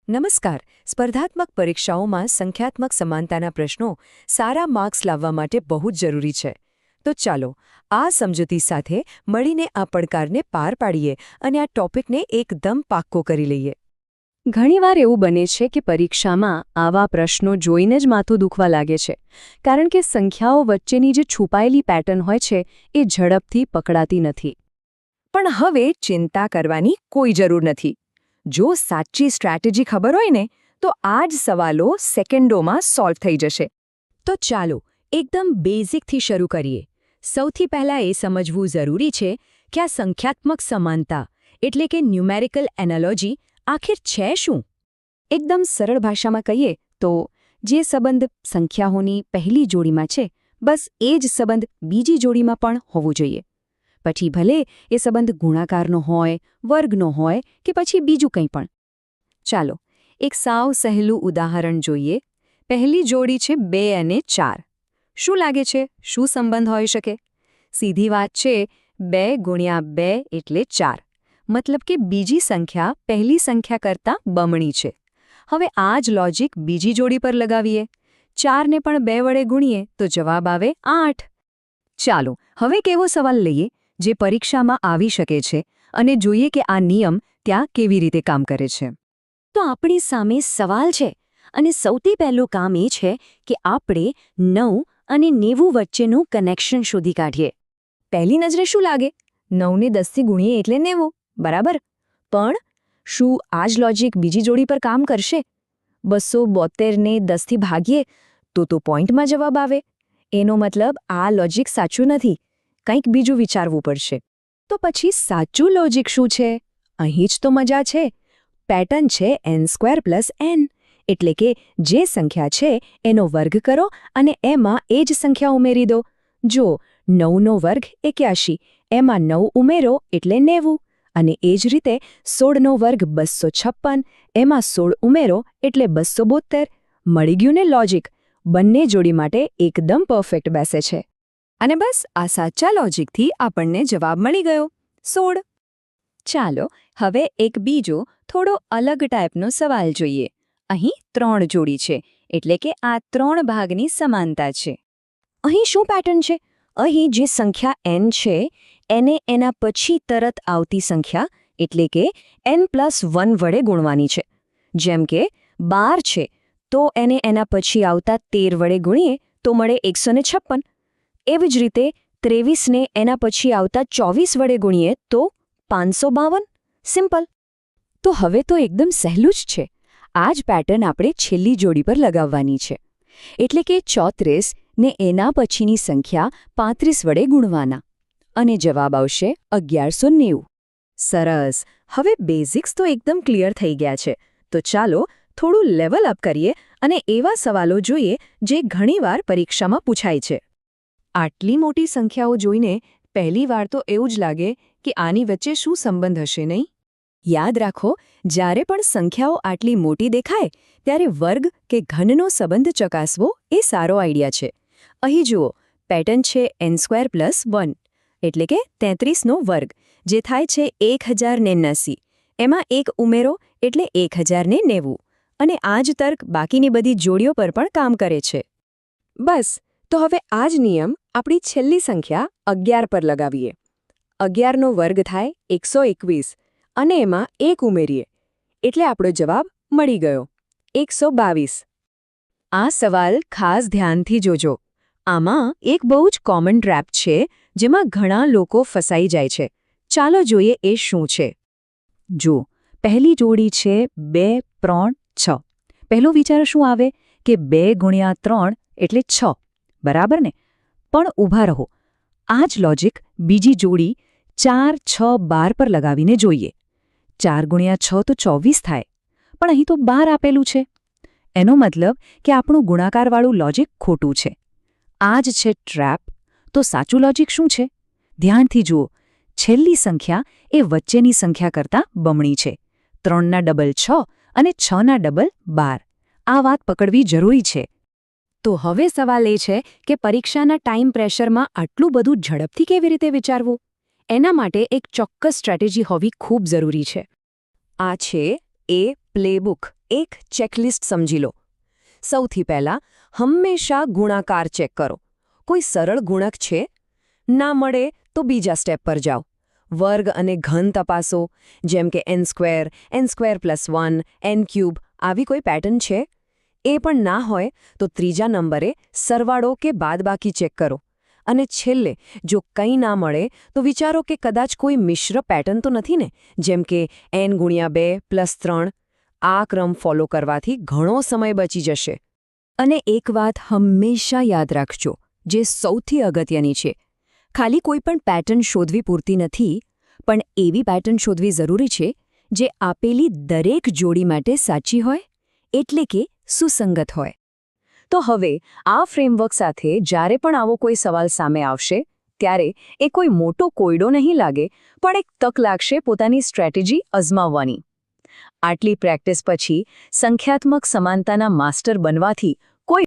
નમસ્કાર. સ્પર્ધાત્મક પરીક્ષાઓમાં સંખ્યાત્મક સમાનતાના પ્રશ્નો સારા માર્ક્સ લાવવા માટે બહુ જ જરૂરી છે. તો ચાલો આ સમજૂતી સાથે મળીને આ પડકારને પાર પાડીએ અને આ ટોપિકને એકદમ પાક્કો કરી લઈએ. ઘણીવાર એવું બને છે કે પરીક્ષામાં આવા પ્રશ્નો જોઈને જ માથું દુખવા લાગે છે, કારણ કે સંખ્યાઓ વચ્ચેની જે છુપાયેલી પેટર્ન હોય છે એ ઝડપથી પકડાતી નથી. પણ હવે ચિંતા કરવાની કોઈ જરૂર નથી. જો સાચી સ્ટ્રેટેજી ખબર હોય ને તો આ જ સવાલો સેકન્ડોમાં સોલ્વ થઈ જશે. તો ચાલો એકદમ બેઝિકથી શરૂ કરીએ. સૌથી પહેલાં એ સમજવું જરૂરી છે કે આ સંખ્યાત્મક સમાનતા એટલે કે ન્યુમેરિકલ એનાલોજી આખિર છે શું? એકદમ સરળ ભાષામાં કહીએ તો જે સંબંધ સંખ્યાઓની પહેલી જોડીમાં છે, બસ એ જ સંબંધ બીજી જોડીમાં પણ હોવો જોઈએ. પછી ભલે એ સંબંધ ગુણાકારનો હોય, વર્ગનો હોય કે પછી બીજું કંઈ પણ. ચાલો એક સાવ સહેલું ઉદાહરણ જોઈએ. પહેલી જોડી છે 2 અને 4. શું લાગે છે, શું સંબંધ હોઈ શકે? સીધી વાત છે, 2 ગુણ્યા 2 એટલે 4. મતલબ કે બીજી સંખ્યા પહેલી સંખ્યા કરતાં બમણી છે. હવે આ જ લોજિક બીજી જોડી પર લગાવીએ. 4ને પણ 2 વડે ગુણીએ તો જવાબ આવે 8. ચાલો હવે એક એવો સવાલ લઈએ જે પરીક્ષામાં આવી શકે છે અને જોઈએ કે આ નિયમ ત્યાં કેવી રીતે કામ કરે છે. તો આપણી સામે સવાલ છે અને સૌથી પહેલું કામ એ છે કે આપણે 9 અને 90 વચ્ચેનું કનેક્શન શોધી કાઢીએ. પહેલી નજરે શું લાગે? 9ને 10થી ગુણીએ એટલે 90, બરાબર? પણ શું આ જ લોજિક બીજી જોડી પર કામ કરશે? 272ને 10થી ભાગીએ તો પોઈન્ટમાં જવાબ આવે. એનો મતલબ આ લોજિક સાચું નથી. કંઈક બીજું વિચારવું પડશે. તો પછી સાચું લોજિક શું છે? અહીં જ તો મજા છે. પેટર્ન છે n² + n, એટલે કે જે સંખ્યા છે એનો વર્ગ કરો અને એમાં એ જ સંખ્યા ઉમેરી દો. જો 9નો વર્ગ 81, એમાં 9 ઉમેરો એટલે 90, અને એ જ રીતે 16નો વર્ગ 256, એમાં 16 ઉમેરો એટલે 272. મળી ગયું ને લોજિક? બંને જોડી માટે એકદમ પરફેક્ટ બેસે છે. અને બસ આ સાચા લોજિકથી આપણને જવાબ મળી ગયો, 16. ચાલો હવે એક બીજો થોડો અલગ ટાઈપનો સવાલ જોઈએ. અહીં 3 જોડી છે, એટલે કે આ 3 ભાગની સમાનતા છે. અહીં શું પેટર્ન છે? અહીં જે સંખ્યા n છે એને એના પછી તરત આવતી સંખ્યા એટલે કે n+1 વડે ગુણવાની છે. જેમ કે 12 છે તો એને એના પછી આવતા 13 વડે ગુણીએ તો મળે 156. એવી જ રીતે 23ને એના પછી આવતા 24 વડે ગુણીએ તો 552. સિમ્પલ. તો હવે તો એકદમ સહેલું જ છે. આ જ પેટર્ન આપણે છેલ્લી જોડી પર લગાવવાની છે. એટલે કે 34 ને એના પછીની સંખ્યા 35 વડે ગુણવાના. અને જવાબ આવશે 1190. સરસ. હવે બેઝિક્સ તો એકદમ ક્લિયર થઈ ગયા છે. તો ચાલો થોડું લેવલ અપ કરીએ અને એવા સવાલો જોઈએ જે ઘણીવાર પરીક્ષામાં પૂછાય છે. આટલી મોટી સંખ્યાઓ જોઈને પહેલીવાર તો એવું જ લાગે કે આની વચ્ચે શું સંબંધ હશે નહીં? યાદ રાખો, જ્યારે પણ સંખ્યાઓ આટલી મોટી દેખાય ત્યારે વર્ગ કે ઘનનો સંબંધ ચકાસવો એ સારો આઈડિયા છે. અહીં જુઓ, પેટર્ન છે n² + 1, એટલે કે 33નો વર્ગ, જે થાય છે 1089. એમાં 1 ઉમેરો એટલે 1090. અને આ જ તર્ક બાકીની બધી જોડીઓ પર પણ કામ કરે છે. બસ, તો હવે આ જ નિયમ આપણી છેલ્લી સંખ્યા 11 પર લગાવીએ. 11નો વર્ગ થાય 121 અને એમાં 1 ઉમેરીએ એટલે આપણો જવાબ મળી ગયો, 122. આ સવાલ ખાસ ધ્યાનથી જોજો. આમાં એક બહુ જ કોમન ટ્રેપ છે જેમાં ઘણા લોકો ફસાઈ જાય છે. ચાલો જોઈએ એ શું છે. જો પહેલી જોડી છે 2, 3, 6. પહેલો વિચાર શું આવે કે 2 ગુણ્યા 3 એટલે 6, બરાબર ને? પણ ઊભા રહો. આ જ લોજિક બીજી જોડી 4, 6, 12 પર લગાવીને જોઈએ. 4 ગુણ્યા 6 તો 24 થાય, પણ અહીં તો 12 આપેલું છે. એનો મતલબ કે આપણું ગુણાકારવાળું લોજિક ખોટું છે. આ જ છે ટ્રેપ. તો સાચું લોજિક શું છે? ધ્યાનથી જુઓ. છેલ્લી સંખ્યા એ વચ્ચેની સંખ્યા કરતાં બમણી છે. 3ના ડબલ 6 અને 6ના ડબલ 12. આ વાત પકડવી જરૂરી છે. તો હવે સવાલ એ છે કે પરીક્ષાના ટાઈમ પ્રેશરમાં આટલું બધું ઝડપથી કેવી રીતે વિચારવું? એના માટે એક ચોક્કસ સ્ટ્રેટેજી હોવી ખૂબ જરૂરી છે. આ છે એ પ્લેબુક. એક ચેકલિસ્ટ સમજી લો. સૌથી પહેલાં હંમેશા ગુણાકાર ચેક કરો. કોઈ સરળ ગુણક છે? ના મળે તો બીજા સ્ટેપ પર જાઓ. વર્ગ અને ઘન તપાસો, જેમ કે n² n² + 1 n³ આવી કોઈ પેટર્ન છે? એ પણ ના હોય તો ત્રીજા નંબરે સરવાળો કે બાદબાકી ચેક કરો. અને છેલ્લે જો કંઈ ના મળે તો વિચારો કે કદાચ કોઈ મિશ્ર પેટર્ન તો નથી ને, જેમ કે n×2 + 3. આ ક્રમ ફોલો કરવાથી ઘણો સમય બચી જશે. અને એક વાત હંમેશા યાદ રાખજો, જે સૌથી અગત્યની છે. ખાલી કોઈ પણ પેટર્ન શોધવી પૂરતી નથી, પણ એવી પેટર્ન શોધવી જરૂરી છે જે આપેલી દરેક જોડી માટે સાચી હોય, એટલે કે સુસંગત હોય. તો હવે આ ફ્રેમવર્ક સાથે જ્યારે પણ આવો કોઈ સવાલ સામે આવશે, ત્યારે એ કોઈ મોટો કોયડો નહીં લાગે, પણ એક તક લાગશે પોતાની સ્ટ્રેટેજી અજમાવવાની. આટલી પ્રેક્ટિસ પછી સંખ્યાત્મક સમાનતાના માસ્ટર બનવાથી